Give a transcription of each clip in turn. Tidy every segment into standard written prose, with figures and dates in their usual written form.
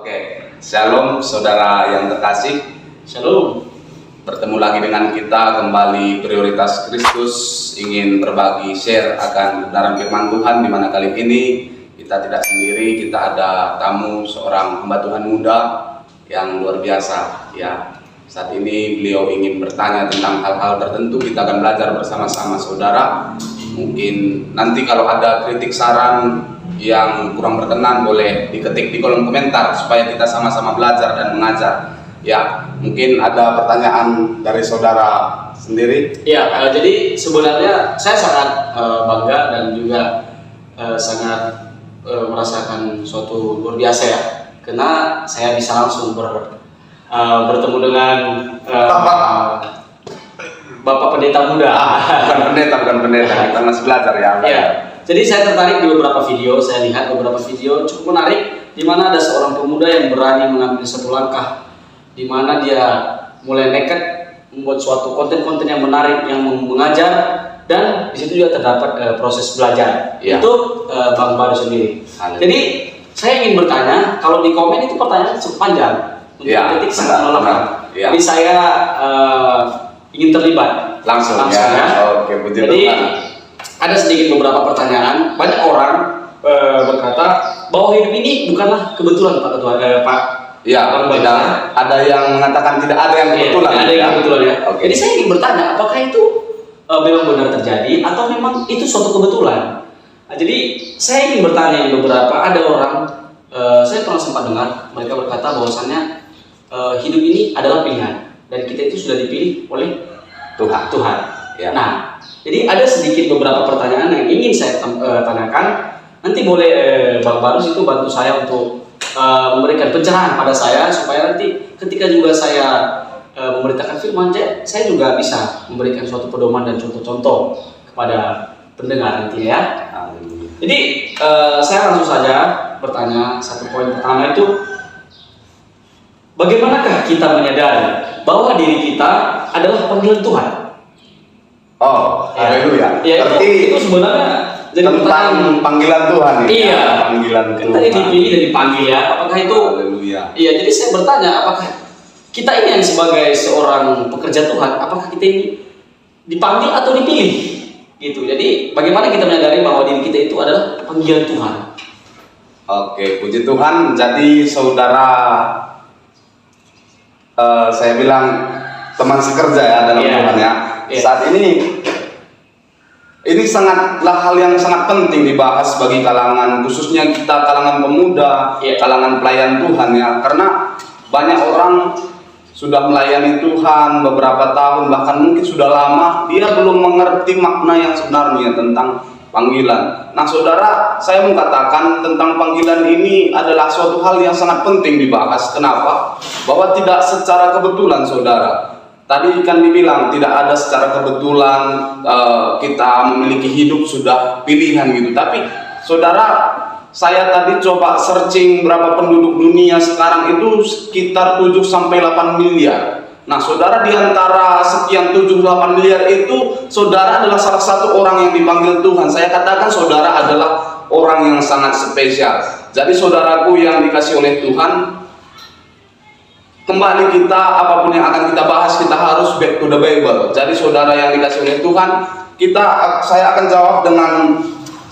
Oke, Shalom saudara yang terkasih. Shalom. Bertemu lagi dengan kita kembali Prioritas Kristus, ingin berbagi share akan kebenaran firman Tuhan, di mana kali ini kita tidak sendiri, kita ada tamu, seorang hamba Tuhan muda yang luar biasa ya. Saat ini beliau ingin bertanya tentang hal-hal tertentu, kita akan belajar bersama-sama saudara. Mungkin nanti kalau ada kritik saran yang kurang berkenan boleh diketik di kolom komentar supaya kita sama-sama belajar dan mengajar. Ya, mungkin ada pertanyaan dari saudara sendiri. Ya, jadi sebenarnya saya sangat bangga dan juga sangat merasakan suatu luar biasa ya, karena saya bisa langsung bertemu dengan Bapak Pendeta Muda. Bukan pendeta, kita masih belajar ya. Ya, jadi saya tertarik di beberapa video, saya lihat beberapa video cukup menarik, di mana ada seorang pemuda yang berani mengambil satu langkah, di mana dia mulai nekat membuat suatu konten-konten yang menarik, yang mengajar, dan di situ juga terdapat proses belajar. Ya. Itu Bang Baru sendiri. Halo. Jadi saya ingin bertanya, kalau di komen itu pertanyaan cukup panjang, untuk Ya, ketik sangat melelahkan. ya. Jadi saya ingin terlibat Langsung ya. Oke, puji Jadi Tuhan. ada sedikit beberapa pertanyaan. Banyak orang berkata bahwa hidup ini bukanlah kebetulan Pak Ketua, Pak. Ya, Bang tidak Baru. ada yang mengatakan tidak ada yang kebetulan. Tidak ada yang kebetulan ya. Oke. Jadi saya ingin bertanya, apakah itu memang benar terjadi atau memang itu suatu kebetulan? Nah, jadi saya ingin bertanya beberapa. Ada orang, saya pernah sempat dengar mereka berkata bahwasannya hidup ini adalah pilihan dan kita itu sudah dipilih oleh Tuhan. Ya. Nah, jadi ada sedikit beberapa pertanyaan yang ingin saya tanyakan. Nanti boleh Bang Barus itu bantu saya untuk memberikan pencerahan pada saya, supaya nanti ketika juga saya memberitakan firman, saya juga bisa memberikan suatu pedoman dan contoh-contoh kepada pendengar nanti ya. Jadi saya langsung saja bertanya. Satu poin pertama itu, bagaimanakah kita menyadari bahwa diri kita adalah panggilan Tuhan? Oh, haleluya. Ya, itu sebenarnya jadi tentang panggilan Tuhan ya. Iya. Panggilan Kan Tuhan. tadi dipilih dan dipanggil ya. Apakah itu? Haleluya. Iya. Jadi saya bertanya, apakah kita ini yang sebagai seorang pekerja Tuhan, apakah kita ini dipanggil atau dipilih? Gitu. Jadi bagaimana kita menyadari bahwa diri kita itu adalah panggilan Tuhan? Oke, puji Tuhan. Jadi saudara, saya bilang teman sekerja ya dalam Tuhan ya. Saat ini sangatlah hal yang sangat penting dibahas bagi kalangan, khususnya kita kalangan pemuda, kalangan pelayan Tuhan ya. Karena banyak orang sudah melayani Tuhan beberapa tahun, bahkan mungkin sudah lama, dia belum mengerti makna yang sebenarnya tentang panggilan. Nah saudara, saya mau katakan tentang panggilan ini adalah suatu hal yang sangat penting dibahas. Kenapa? Bahwa tidak secara kebetulan saudara. Tadi kan dibilang tidak ada secara kebetulan kita memiliki hidup sudah pilihan gitu. Tapi saudara, saya tadi coba searching berapa penduduk dunia sekarang itu sekitar 7-8 miliar. Nah saudara, di antara sekian 7-8 miliar itu, saudara adalah salah satu orang yang dipanggil Tuhan. Saya katakan saudara adalah orang yang sangat spesial. Jadi saudaraku yang dikasih oleh Tuhan, kembali kita, apapun yang akan kita bahas, kita harus back to the Bible. Jadi saudara yang dikasih oleh Tuhan, saya akan jawab dengan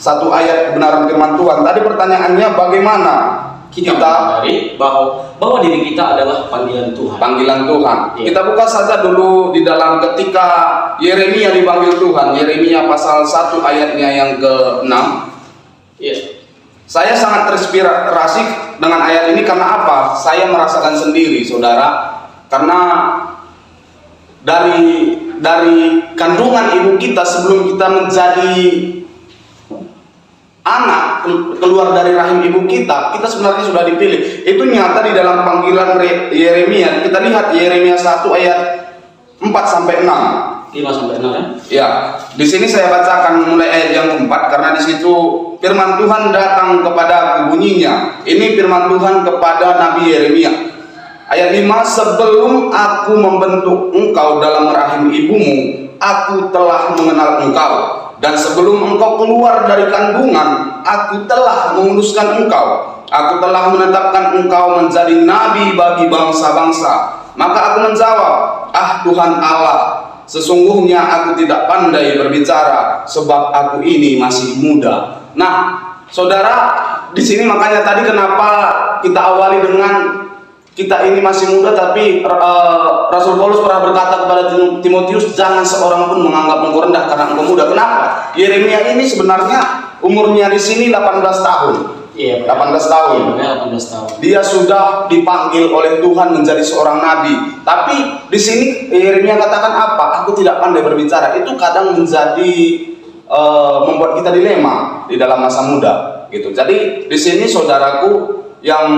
satu ayat kebenaran firman Tuhan. Tadi pertanyaannya, bagaimana kita menyadari bahwa diri kita adalah panggilan Tuhan. Panggilan Tuhan. Iya. Kita buka saja dulu di dalam ketika Yeremia dipanggil Tuhan. Yeremia pasal 1 ayatnya yang ke-6. Iya. Saya sangat terinspirasi dengan ayat ini karena apa? Saya merasakan sendiri, saudara. Karena dari kandungan ibu kita, sebelum kita menjadi anak, keluar dari rahim ibu kita sebenarnya sudah dipilih. Itu nyata di dalam panggilan Yeremia. Kita lihat Yeremia 1 ayat 4-6. 5-6 ya. Ya, di sini saya bacakan mulai ayat yang keempat, karena di situ firman Tuhan datang kepada bunyinya. Ini firman Tuhan kepada Nabi Yeremia. Ayat 5, sebelum aku membentuk engkau dalam rahim ibumu, aku telah mengenal engkau. Dan sebelum engkau keluar dari kandungan, aku telah menguduskan engkau. Aku telah menetapkan engkau menjadi nabi bagi bangsa-bangsa. Maka aku menjawab, ah Tuhan Allah, sesungguhnya aku tidak pandai berbicara, sebab aku ini masih muda. Nah, saudara, di sini makanya tadi kenapa kita awali dengan kita ini masih muda, tapi Rasul Paulus pernah berkata kepada Timotius, jangan seorang pun menganggap engkau rendah karena engkau muda. Kenapa? Yeremia ini sebenarnya umurnya di sini 18 tahun. Iya, 18 tahun. Iya, 18 tahun. Dia sudah dipanggil oleh Tuhan menjadi seorang nabi. Tapi di sini Yeremia katakan apa? Aku tidak pandai berbicara. Itu kadang menjadi membuat kita dilema di dalam masa muda, gitu. Jadi di sini saudaraku yang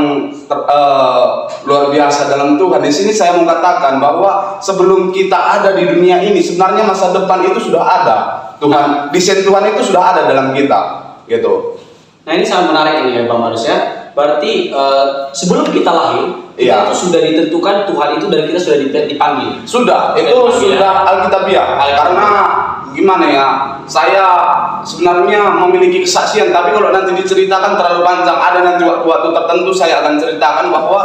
luar biasa dalam Tuhan, di sini saya mau katakan bahwa sebelum kita ada di dunia ini, sebenarnya masa depan itu sudah ada. Tuhan, desain Tuhan itu sudah ada dalam kita, gitu. Nah, ini sangat menarik ini ya Bang Marus ya. Berarti sebelum kita lahir, Iya. itu sudah ditentukan Tuhan itu dari kita sudah dipanggil. Sudah, itu Dipanggil, sudah Alkitabiah. Karena gimana ya, saya sebenarnya memiliki kesaksian, tapi kalau nanti diceritakan terlalu panjang. Ada nanti waktu tertentu saya akan ceritakan bahwa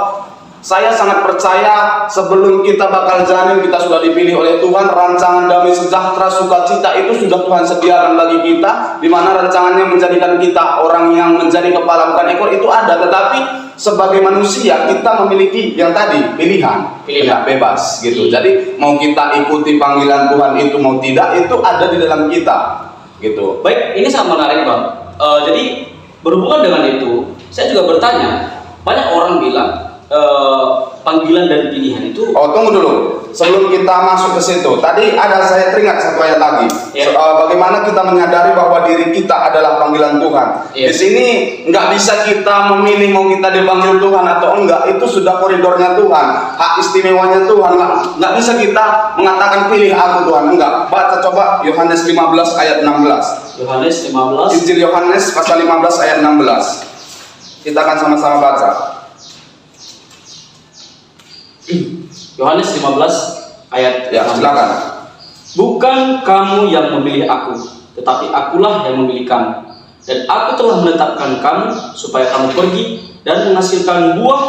saya sangat percaya sebelum kita bakal janin, kita sudah dipilih oleh Tuhan. Rancangan damai sejahtera sukacita itu sudah Tuhan sediakan bagi kita, di mana rancangannya menjadikan kita orang yang menjadi kepala bukan ekor, itu ada. Tetapi sebagai manusia kita memiliki yang tadi pilihan bebas gitu. Jadi mau kita ikuti panggilan Tuhan itu mau tidak, itu ada di dalam kita gitu. Baik, ini sangat menarik Bang. Jadi berhubungan dengan itu, saya juga bertanya, banyak orang bilang panggilan dan pilihan itu. Oh, tunggu dulu. Sebelum kita masuk ke situ, tadi saya teringat satu ayat lagi. Yeah. Bagaimana kita menyadari bahwa diri kita adalah panggilan Tuhan. Yeah. Di sini nggak bisa kita memilih mau kita dipanggil Tuhan atau enggak. Itu sudah koridornya Tuhan, hak istimewanya Tuhan. Nggak bisa kita mengatakan pilih aku Tuhan, enggak. Baca coba Yohanes 15 ayat 16. Yohanes 15. Injil Yohanes pasal 15 ayat 16. Kita akan sama-sama baca. Yohanes 15 ayat Ya, 16. silakan. Bukan kamu yang memilih aku, tetapi akulah yang memilih kamu. Dan aku telah menetapkan kamu supaya kamu pergi dan menghasilkan buah,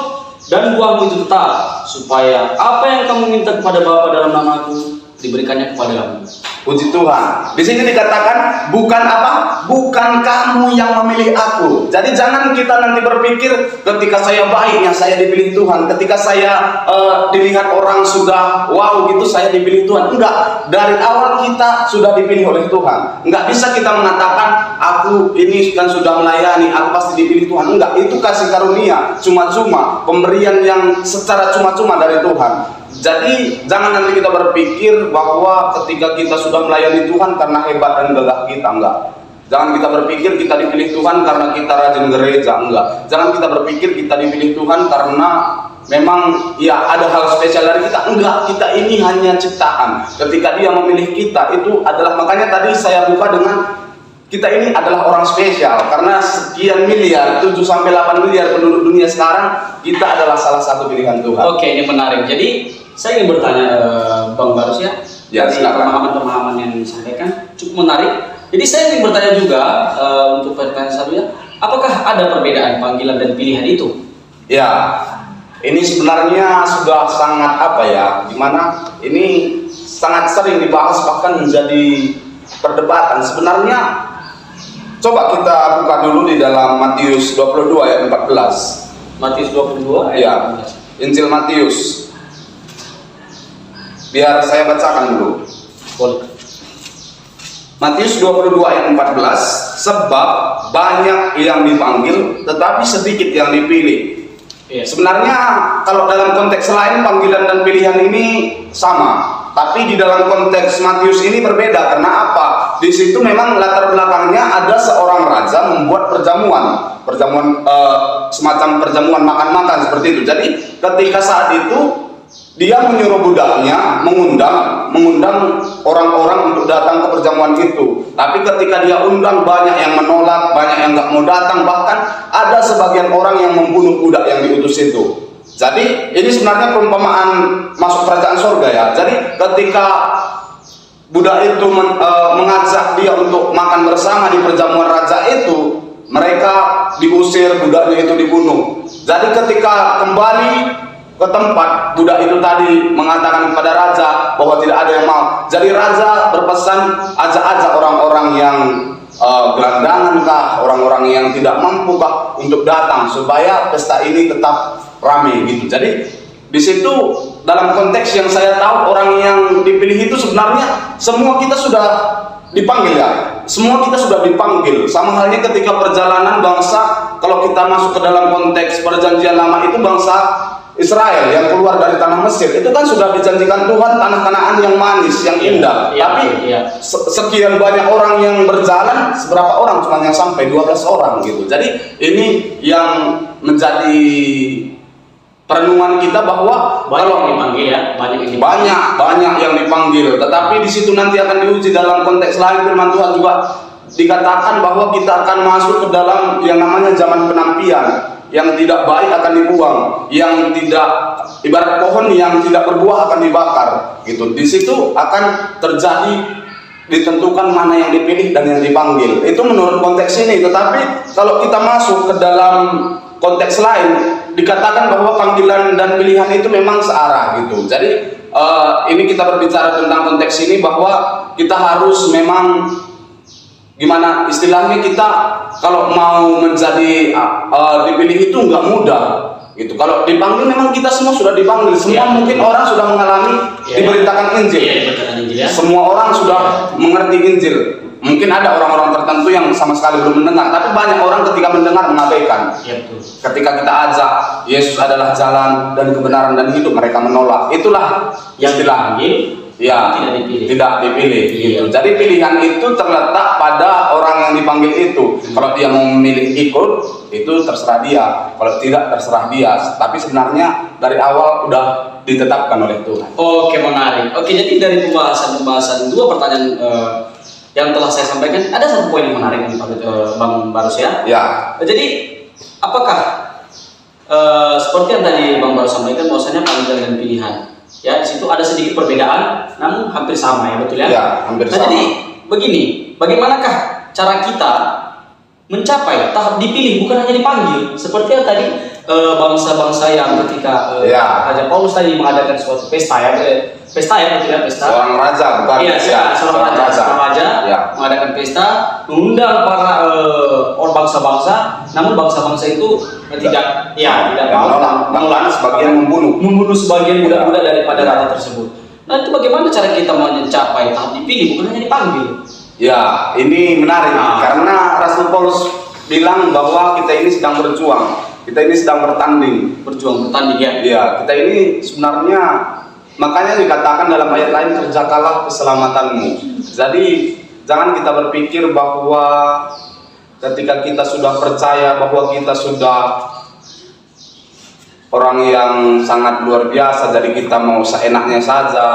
dan buahmu itu tetap, supaya apa yang kamu minta kepada Bapa dalam namaku diberikannya kepada kamu. Puji Tuhan. Di sini dikatakan bukan apa? Bukan kamu yang memilih aku. Jadi jangan kita nanti berpikir ketika saya baik yang saya dipilih Tuhan. Ketika saya dilihat orang sudah wow gitu saya dipilih Tuhan. Enggak. Dari awal kita sudah dipilih oleh Tuhan. Enggak bisa kita mengatakan aku ini kan sudah melayani, aku pasti dipilih Tuhan. Enggak. Itu kasih karunia, cuma-cuma, pemberian yang secara cuma-cuma dari Tuhan. Jadi jangan nanti kita berpikir bahwa ketika kita sudah melayani Tuhan karena hebat dan gagah kita, enggak. Jangan kita berpikir kita dipilih Tuhan karena kita rajin gereja, enggak. Jangan kita berpikir kita dipilih Tuhan karena memang ya ada hal spesial dari kita, enggak. Kita ini hanya ciptaan. Ketika Dia memilih kita itu adalah, makanya tadi saya buka dengan kita ini adalah orang spesial karena sekian miliar, 7-8 miliar penduduk dunia sekarang, kita adalah salah satu pilihan Tuhan. Oke, ini menarik. Jadi saya ingin bertanya Bang Barus ya. Ya, dari silakan. pemahaman-pemahaman yang disampaikan cukup menarik. Jadi saya ingin bertanya juga untuk pertanyaan selanjutnya, apakah ada perbedaan panggilan dan pilihan itu? Ya, ini sebenarnya sudah sangat apa ya, dimana ini sangat sering dibahas bahkan menjadi perdebatan. Sebenarnya coba kita buka dulu di dalam Matius 22 ayat 14. Matius 22 ayat Ya, 14. Injil Matius. Biar saya bacakan dulu. Boleh. Matius 22 ayat 14, sebab banyak yang dipanggil tetapi sedikit yang dipilih. Iya. Sebenarnya kalau dalam konteks lain panggilan dan pilihan ini sama, tapi di dalam konteks Matius ini berbeda. Karena apa? Di situ memang latar belakangnya ada seorang raja membuat perjamuan semacam perjamuan makan-makan seperti itu. Jadi ketika saat itu dia menyuruh budaknya mengundang orang-orang untuk datang ke perjamuan itu. Tapi ketika dia undang, banyak yang menolak, banyak yang nggak mau datang. Bahkan ada sebagian orang yang membunuh budak yang diutus itu. Jadi ini sebenarnya perumpamaan masuk kerajaan surga ya. Jadi ketika budak itu mengajak dia untuk makan bersama di perjamuan raja itu, mereka diusir, budaknya itu dibunuh. Jadi ketika kembali ke tempat, budak itu tadi mengatakan kepada raja bahwa tidak ada yang mau. Jadi raja berpesan, ajak-ajak orang-orang yang gelandangan kah, orang-orang yang tidak mampu kah untuk datang supaya pesta ini tetap ramai gitu. Jadi di situ dalam konteks yang saya tahu, orang yang dipilih itu sebenarnya semua kita sudah dipanggil ya. Semua kita sudah dipanggil. Sama halnya ketika perjalanan bangsa, kalau kita masuk ke dalam konteks perjanjian lama itu bangsa Israel yang keluar dari tanah Mesir, itu kan sudah dijanjikan Tuhan tanah Kanaan yang manis, yang indah. Tapi sekian banyak orang yang berjalan, seberapa orang cuma yang sampai 12 orang gitu. Jadi ini yang menjadi perenungan kita bahwa banyak kalau yang dipanggil ya, banyak yang dipanggil, tetapi di situ nanti akan diuji dalam konteks lain. Firman Tuhan juga dikatakan bahwa kita akan masuk ke dalam yang namanya zaman penampian. Yang tidak baik akan dibuang, yang tidak, ibarat pohon yang tidak berbuah akan dibakar gitu. Di situ akan terjadi, ditentukan mana yang dipilih dan yang dipanggil. Itu menurut konteks ini. Tetapi kalau kita masuk ke dalam konteks lain, dikatakan bahwa panggilan dan pilihan itu memang searah gitu. Jadi ini kita berbicara tentang konteks ini bahwa kita harus memang gimana istilahnya, kita kalau mau menjadi dipilih itu nggak mudah gitu. Kalau dipanggil memang kita semua sudah dipanggil. Semua mungkin orang sudah mengalami diberitakan Injil. Semua orang sudah mengerti Injil. Mungkin ada orang-orang tertentu yang sama sekali belum mendengar, tapi banyak orang ketika mendengar mengabaikan. Ketika kita ajak Yesus adalah jalan dan kebenaran dan hidup, mereka menolak. Itulah yang dipanggil, tidak dipilih gitu. Jadi pilihan itu terletak pada orang yang dipanggil itu. Kalau dia mau memilih ikut, itu terserah dia. Kalau tidak, terserah dia. Tapi sebenarnya dari awal udah ditetapkan oleh Tuhan. Oke, menarik. Oke, jadi dari pembahasan dua pertanyaan yang telah saya sampaikan, ada satu poin yang menarik nih Bang Barus ya. Jadi apakah seperti yang tadi Bang Barus sampaikan, bahwasanya panggilan dan pilihan, ya di situ ada sedikit perbedaan, namun hampir sama ya, betul ya? Hampir sama. Jadi begini, bagaimanakah cara kita mencapai tahap dipilih, bukan hanya dipanggil? Seperti yang tadi bangsa-bangsa yang ketika Raja Paulus tadi mengadakan suatu pesta ya, pesta. Seorang raja, bukan? Iya, seorang raja mengadakan pesta, mengundang para orang bangsa-bangsa, namun bangsa-bangsa itu tidak mau, bahkan sebagian membunuh sebagian budak-budak daripada raja tersebut. Nah, itu bagaimana cara kita mencapai tahap dipilih, bukan hanya dipanggil? Ya, ini menarik karena Rasul Paulus bilang bahwa kita ini sedang berjuang, kita ini sedang bertanding ya. Iya, kita ini sebenarnya, makanya dikatakan dalam ayat lain, kerjakanlah keselamatanmu. Jadi jangan kita berpikir bahwa ketika kita sudah percaya bahwa kita sudah orang yang sangat luar biasa, jadi kita mau seenaknya saja,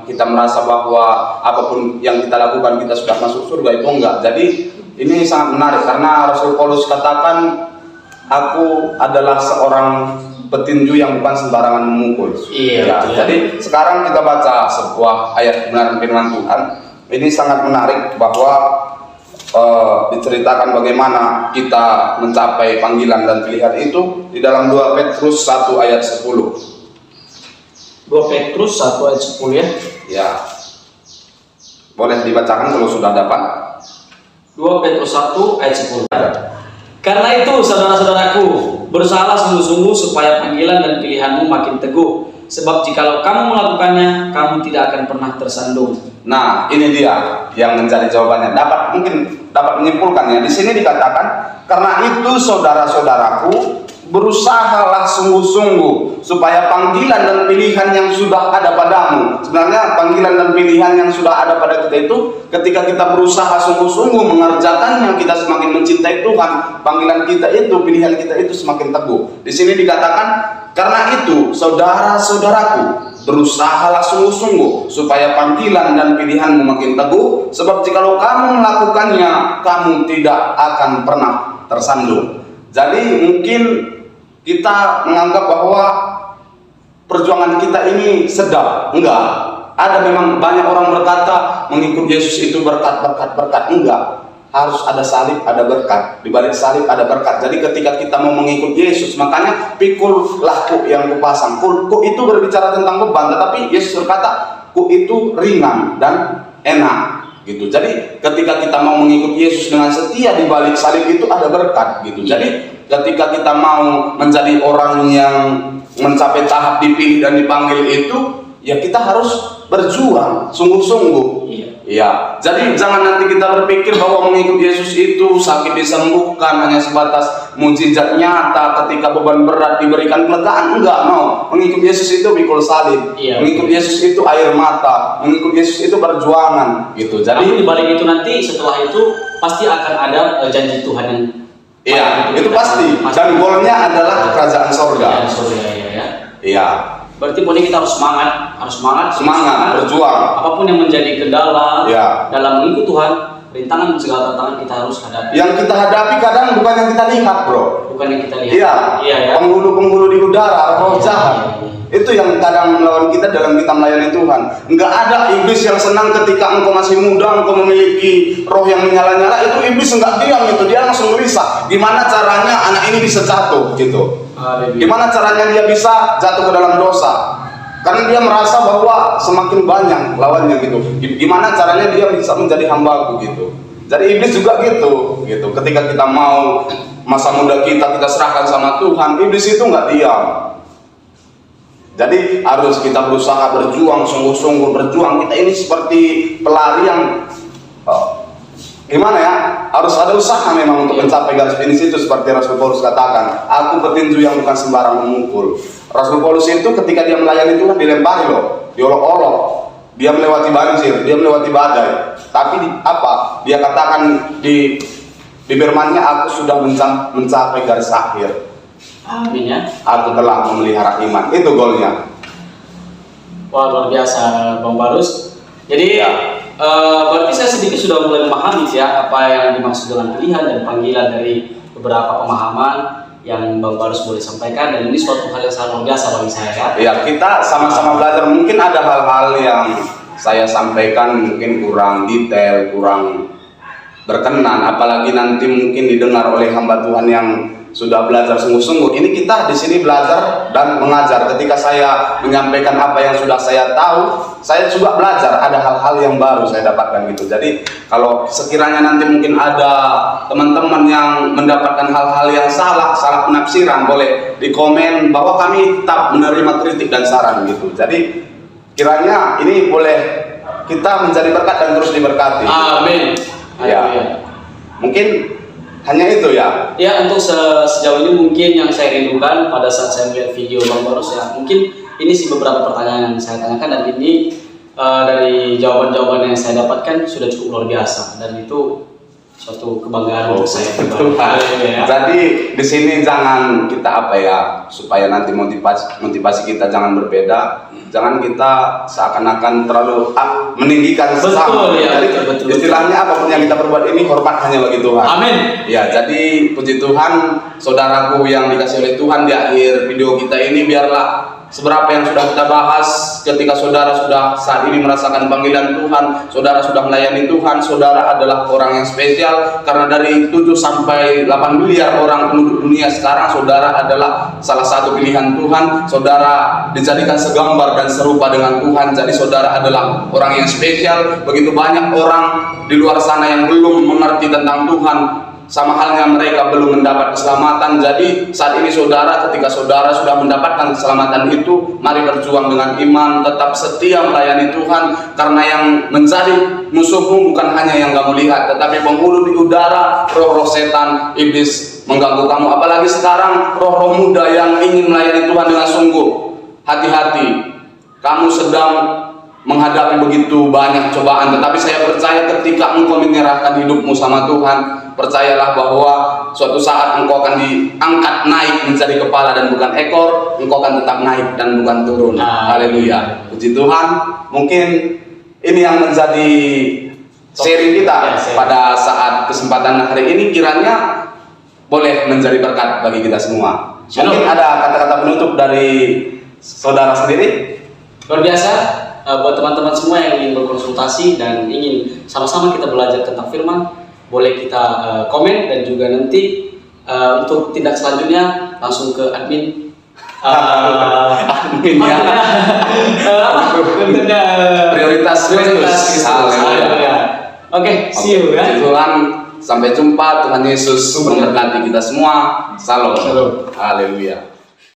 kita merasa bahwa apapun yang kita lakukan kita sudah masuk surga, itu enggak. Jadi ini sangat menarik karena Rasul Paulus katakan, aku adalah seorang petinju yang bukan sembarangan memukul. Jadi sekarang kita baca sebuah ayat kebenaran firman Tuhan. Ini sangat menarik bahwa diceritakan bagaimana kita mencapai panggilan dan pilihan itu di dalam 2 Petrus 1 ayat 10. 2 Petrus 1 ayat 10 ya. Ya. Boleh dibacakan kalau sudah dapat. 2 Petrus 1 ayat 10. Karena itu saudara-saudaraku, berusahalah sungguh-sungguh supaya panggilan dan pilihanmu makin teguh. Sebab jikalau kamu melakukannya, kamu tidak akan pernah tersandung. Nah, ini dia yang menjadi jawabannya. Mungkin dapat menyimpulkannya. Di sini dikatakan, karena itu saudara-saudaraku, berusahalah sungguh-sungguh supaya panggilan dan pilihan yang sudah ada padamu. Sebenarnya panggilan dan pilihan yang sudah ada pada kita itu, ketika kita berusaha sungguh-sungguh mengerjakannya, kita semakin mencintai Tuhan. Panggilan kita itu, pilihan kita itu semakin teguh. Di sini dikatakan, karena itu saudara-saudaraku, berusahalah sungguh-sungguh supaya panggilan dan pilihanmu makin teguh. Sebab jikalau kamu melakukannya, kamu tidak akan pernah tersandung. Jadi mungkin kita menganggap bahwa perjuangan kita ini sedang, enggak. Ada memang banyak orang berkata mengikut Yesus itu berkat. Enggak. Harus ada salib, ada berkat. Di balik salib ada berkat. Jadi ketika kita mau mengikut Yesus, makanya pikullah kuk yang kupasang. Kuk itu berbicara tentang beban, tetapi Yesus berkata kuk itu ringan dan enak gitu. Jadi ketika kita mau mengikut Yesus dengan setia, di balik salib itu ada berkat gitu. Jadi ketika kita mau menjadi orang yang mencapai tahap dipilih dan dipanggil itu, ya kita harus berjuang sungguh-sungguh. Ya, jadi jangan nanti kita berpikir bahwa mengikut Yesus itu sakit disembuhkan hanya sebatas mujizat nyata, ketika beban berat diberikan kelegaan. Enggak, mau. Mengikut Yesus itu pikul salib. Mengikut Yesus itu air mata. Mengikut Yesus itu perjuangan gitu. Jadi di balik itu nanti setelah itu pasti akan ada janji Tuhan yang itu pasti. Dan golnya adalah kerajaan sorga. Iya. Berarti pokoknya kita harus semangat, berjuang. Apapun yang menjadi kendala dalam mengikut Tuhan, rintangan segala tantangan kita harus hadapi. Yang kita hadapi kadang bukan yang kita lihat, bro. Bukan yang kita lihat. Iya. Penghulu-penghulu di udara, roh jahat. Itu yang kadang melawan kita dalam kita melayani Tuhan. Enggak ada iblis yang senang ketika engkau masih muda, engkau memiliki roh yang menyala-nyala. Itu iblis enggak diam, itu dia langsung gelisah. Gimana caranya anak ini bisa jatuh gitu? Gimana caranya dia bisa jatuh ke dalam dosa? Karena dia merasa bahwa semakin banyak lawannya gitu. Gimana caranya dia bisa menjadi hambaku gitu? Jadi iblis juga gitu. Ketika kita mau masa muda kita serahkan sama Tuhan, iblis itu nggak diam. Jadi harus kita berusaha berjuang, sungguh-sungguh berjuang. Kita ini seperti pelari yang gimana ya? Harus ada usaha memang untuk mencapai garis finish itu, seperti Rasul Paulus katakan, aku petinju yang bukan sembarang memukul. Rasul Paulus itu ketika dia melayani Tuhan dilempari loh, diolok-olok, dia melewati banjir, dia melewati badai. Tapi dia katakan di firman-Nya, aku sudah mencapai garis akhir. Amin ya. Aku telah memelihara iman. Itu golnya. Wah, luar biasa Bang Barus. Jadi berarti saya sedikit sudah mulai memahami ya apa yang dimaksud dengan pilihan dan panggilan dari beberapa pemahaman yang Bang Barus boleh sampaikan, dan ini suatu hal yang sangat luar biasa bagi saya ya. Ya, kita sama-sama belajar. Mungkin ada hal-hal yang saya sampaikan mungkin kurang detail, kurang berkenan, apalagi nanti mungkin didengar oleh hamba Tuhan yang sudah belajar sungguh-sungguh. Ini kita di sini belajar dan mengajar. Ketika saya menyampaikan apa yang sudah saya tahu, saya juga belajar. Ada hal-hal yang baru saya dapatkan gitu. Jadi kalau sekiranya nanti mungkin ada teman-teman yang mendapatkan hal-hal yang salah penafsiran, boleh di komen bahwa kami tetap menerima kritik dan saran gitu. Jadi kiranya ini boleh kita menjadi berkat dan terus diberkati. Amin. Ya. Mungkin hanya itu ya. Ya, untuk sejauh ini mungkin yang saya rindukan pada saat saya melihat video Bang Barus ya, mungkin ini sih beberapa pertanyaan yang saya tanyakan, dan ini dari jawaban-jawaban yang saya dapatkan sudah cukup luar biasa, dan itu suatu kebanggaan untuk saya. Jadi di sini jangan kita supaya nanti motivasi kita jangan berbeda. Jangan kita seakan-akan terlalu meninggikan sesama. Betul. Istilahnya apapun yang kita perbuat ini hormat hanya bagi Tuhan. Amin. Ya, jadi puji Tuhan, saudaraku yang dikasih oleh Tuhan, di akhir video kita ini biarlah seberapa yang sudah kita bahas, ketika saudara sudah saat ini merasakan panggilan Tuhan, saudara sudah melayani Tuhan, saudara adalah orang yang spesial, karena dari 7 sampai 8 miliar orang penduduk dunia sekarang, saudara adalah salah satu pilihan Tuhan. Saudara dijadikan segambar dan serupa dengan Tuhan, jadi saudara adalah orang yang spesial. Begitu banyak orang di luar sana yang belum mengerti tentang Tuhan, sama halnya mereka belum mendapat keselamatan. Jadi saat ini saudara, ketika saudara sudah mendapatkan keselamatan itu, mari berjuang dengan iman, tetap setia melayani Tuhan, karena yang menjadi musuhmu bukan hanya yang kamu lihat, tetapi penghulu di udara, roh-roh setan, iblis mengganggu kamu. Apalagi sekarang roh-roh muda yang ingin melayani Tuhan dengan sungguh. Hati-hati, kamu sedang menghadapi begitu banyak cobaan, tetapi saya percaya ketika engkau menyerahkan hidupmu sama Tuhan, percayalah bahwa suatu saat engkau akan diangkat naik menjadi kepala dan bukan ekor. Engkau akan tetap naik dan bukan turun. Haleluya. Puji Tuhan. Mungkin ini yang menjadi sharing kita pada saat kesempatan hari ini, kiranya boleh menjadi berkat bagi kita semua. Mungkin ada kata-kata penutup dari saudara sendiri? Luar biasa. buat teman-teman semua yang ingin berkonsultasi dan ingin sama-sama kita belajar tentang firman, boleh kita komen, dan juga nanti untuk tindak selanjutnya langsung ke admin. Admin ya. Prioritas Kristus. Haleluya. Oke, see you ya. Tuhan, sampai jumpa. Tuhan Yesus memberkati kita semua. Salam. Shalom. Haleluya.